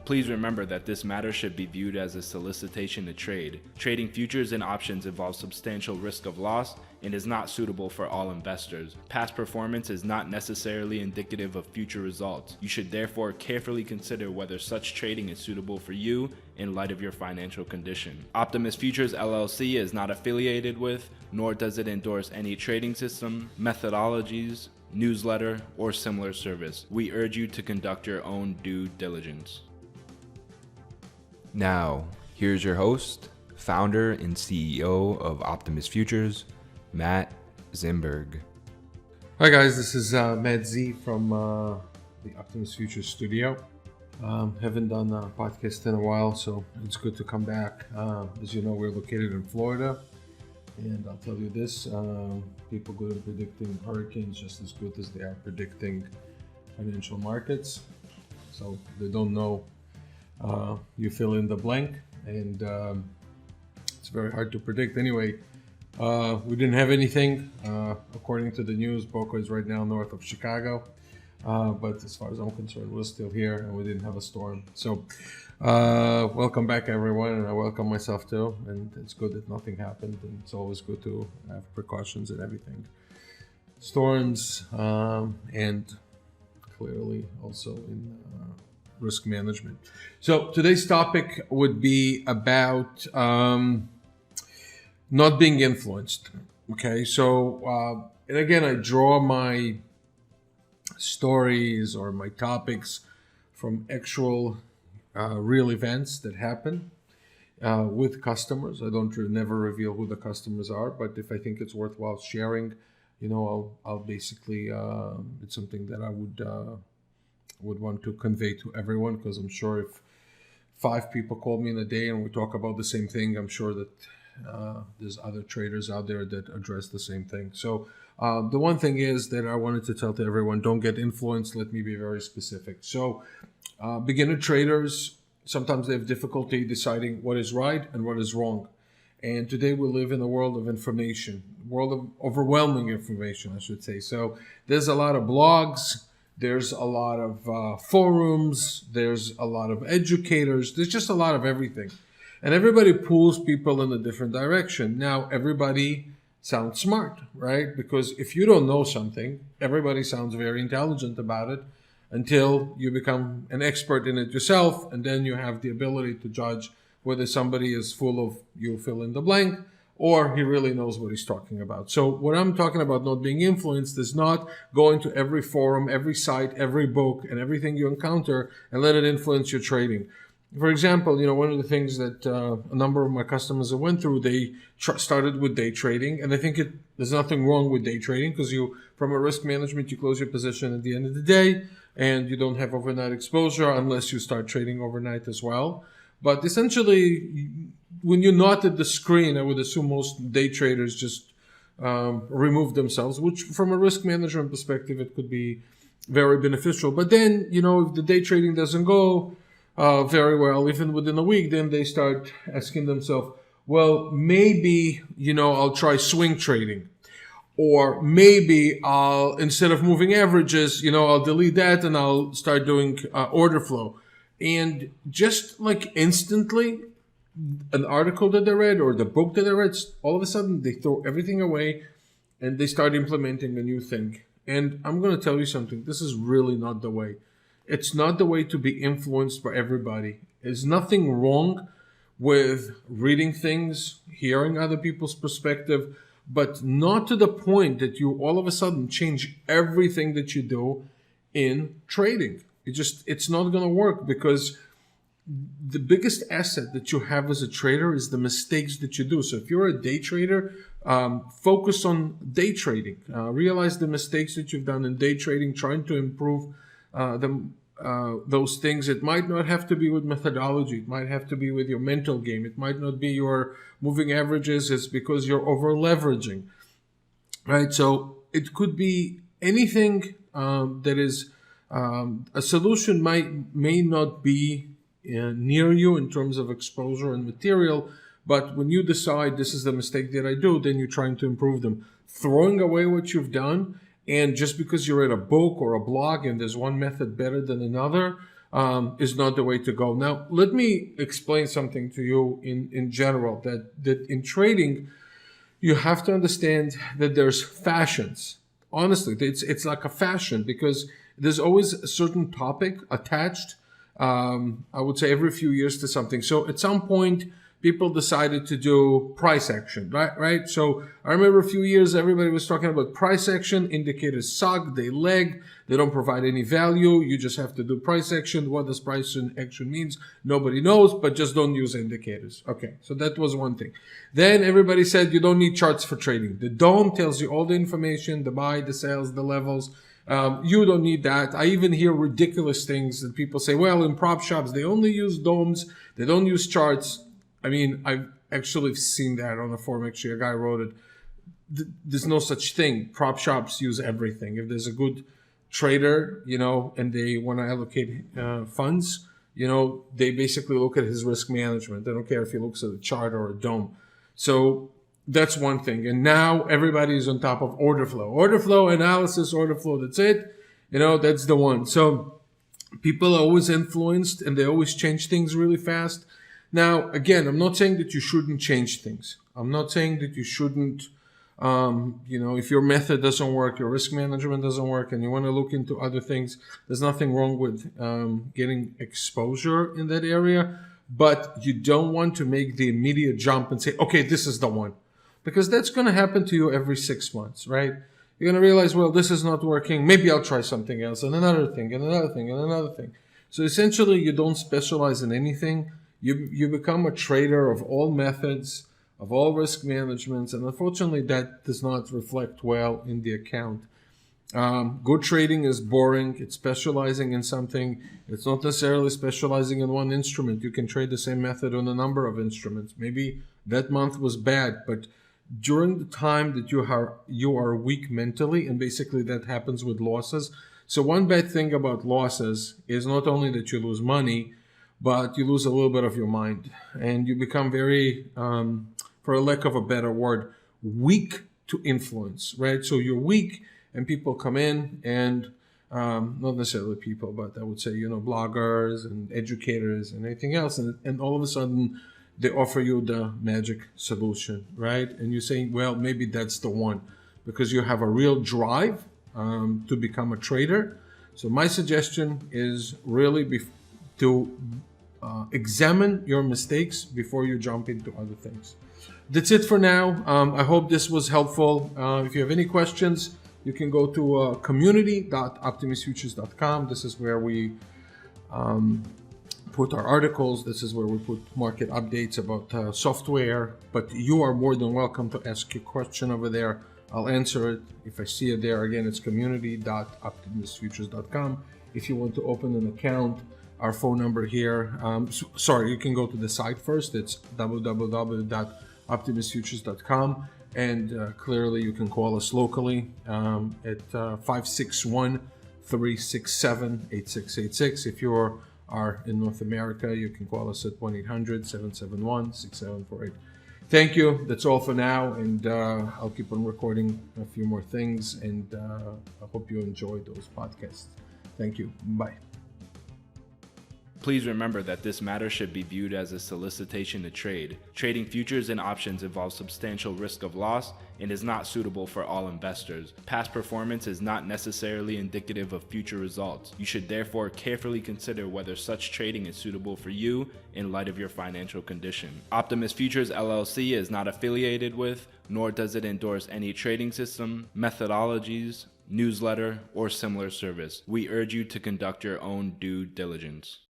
Please remember that this matter should be viewed as a solicitation to trade. Trading futures and options involves substantial risk of loss and is not suitable for all investors. Past performance is not necessarily indicative of future results. You should therefore carefully consider whether such trading is suitable for you in light of your financial condition. Optimus Futures LLC is not affiliated with, nor does it endorse any trading system, methodologies, newsletter, or similar service. We urge you to conduct your own due diligence. Now, here's your host, founder and CEO of Optimus Futures, Matt Zimberg. Hi guys, this is Matt Z from the Optimus Futures studio. Haven't done a podcast in a while, so it's good to come back. As you know, we're located in Florida, and I'll tell you this, people good at predicting hurricanes just as good as they are predicting financial markets. So they don't know, you fill in the blank, and it's very hard to predict. Anyway, we didn't have anything. According to the news, Boca is right now north of Chicago. But as far as I'm concerned, we're still here and we didn't have a storm. So welcome back, everyone, and I welcome myself too. And it's good that nothing happened, and it's always good to have precautions and everything. Storms and clearly also in risk management. So today's topic would be about not being influenced. Okay, so and again, I draw my stories or my topics from actual real events that happen with customers. I don't never reveal who the customers are, but if I think it's worthwhile sharing, you know, I'll basically it's something that I would want to convey to everyone, because I'm sure if 5 people call me in a day and we talk about the same thing, I'm sure that there's other traders out there that address the same thing. So the one thing is that I wanted to tell to everyone, don't get influenced. Let me be very specific. So beginner traders, sometimes they have difficulty deciding what is right and what is wrong. And today we live in a world of information, world of overwhelming information, I should say. So there's a lot of blogs, there's a lot of forums, there's a lot of educators, there's just a lot of everything. And everybody pulls people in a different direction. Now, everybody sounds smart, right? Because if you don't know something, everybody sounds very intelligent about it until you become an expert in it yourself, and then you have the ability to judge whether somebody is full of, you fill in the blank, or he really knows what he's talking about. So what I'm talking about not being influenced is not going to every forum, every site, every book, and everything you encounter and let it influence your trading. For example, you know, one of the things that a number of my customers have went through, they started with day trading, and I think there's nothing wrong with day trading, because from a risk management, you close your position at the end of the day, and you don't have overnight exposure unless you start trading overnight as well. But essentially, when you're not at the screen, I would assume most day traders just remove themselves, which from a risk management perspective, it could be very beneficial. But then, you know, if the day trading doesn't go very well, even within a week, then they start asking themselves, well, maybe, you know, I'll try swing trading. Or maybe I'll, instead of moving averages, you know, I'll delete that and I'll start doing order flow. And just like instantly, an article that they read or the book that they read, all of a sudden they throw everything away and they start implementing a new thing. And I'm going to tell you something. This is really not the way. It's not the way to be influenced by everybody. There's nothing wrong with reading things, hearing other people's perspective, but not to the point that you all of a sudden change everything that you do in trading. It's not going to work, because the biggest asset that you have as a trader is the mistakes that you do. So if you're a day trader, focus on day trading. Realize the mistakes that you've done in day trading, trying to improve those things. It might not have to be with methodology. It might have to be with your mental game. It might not be your moving averages. It's because you're over leveraging, right? So it could be anything that is a solution may not be near you in terms of exposure and material, but when you decide this is the mistake that I do, then you're trying to improve them. Throwing away what you've done, and just because you read a book or a blog and there's one method better than another, is not the way to go. Now, let me explain something to you in general, that in trading, you have to understand that there's fashions. Honestly, it's like a fashion, because there's always a certain topic attached, I would say every few years, to something. So at some point, people decided to do price action, right? So I remember a few years, everybody was talking about price action. Indicators suck, they lag, they don't provide any value. You just have to do price action. What does price action means? Nobody knows, but just don't use indicators. Okay, so that was one thing. Then everybody said you don't need charts for trading. The DOM tells you all the information, the buy, the sales, the levels. You don't need that. I even hear ridiculous things that people say, well, in prop shops, they only use DOMs, they don't use charts. I mean, I've actually seen that on a forum. Actually, a guy wrote it. There's no such thing. Prop shops use everything. If there's a good trader, and they want to allocate funds, they basically look at his risk management. They don't care if he looks at a chart or a DOM. So that's one thing. And now everybody's on top of order flow analysis, order flow. That's it. That's the one. So people are always influenced, and they always change things really fast. Now, again, I'm not saying that you shouldn't change things. I'm not saying that you shouldn't, if your method doesn't work, your risk management doesn't work, and you want to look into other things, there's nothing wrong with getting exposure in that area. But you don't want to make the immediate jump and say, okay, this is the one. Because that's going to happen to you every 6 months, right? You're going to realize, well, this is not working. Maybe I'll try something else, and another thing, and another thing, and another thing. So essentially, you don't specialize in anything. You become a trader of all methods, of all risk managements, and unfortunately that does not reflect well in the account. Good trading is boring. It's specializing in something. It's not necessarily specializing in one instrument. You can trade the same method on a number of instruments. Maybe that month was bad, but during the time that you are weak mentally, and basically that happens with losses. So one bad thing about losses is not only that you lose money, but you lose a little bit of your mind, and you become very, for a lack of a better word, weak to influence, right? So you're weak, and people come in, and not necessarily people, but I would say, bloggers and educators and anything else, and all of a sudden they offer you the magic solution, right? And you say, well, maybe that's the one, because you have a real drive to become a trader. So my suggestion is really to examine your mistakes before you jump into other things. That's it for now. I hope this was helpful. If you have any questions, you can go to community.optimusfutures.com. This is where we put our articles. This is where we put market updates about software. But you are more than welcome to ask your question over there. I'll answer it. If I see it there, again, it's community.optimusfutures.com. If you want to open an account, our phone number here, you can go to the site first. It's www.optimusfutures.com. And clearly you can call us locally at 561-367-8686. If you are in North America, you can call us at 1-800-771-6748. Thank you. That's all for now. And I'll keep on recording a few more things. And I hope you enjoy those podcasts. Thank you. Bye. Please remember that this matter should be viewed as a solicitation to trade. Trading futures and options involves substantial risk of loss and is not suitable for all investors. Past performance is not necessarily indicative of future results. You should therefore carefully consider whether such trading is suitable for you in light of your financial condition. Optimus Futures LLC is not affiliated with, nor does it endorse any trading system, methodologies, newsletter, or similar service. We urge you to conduct your own due diligence.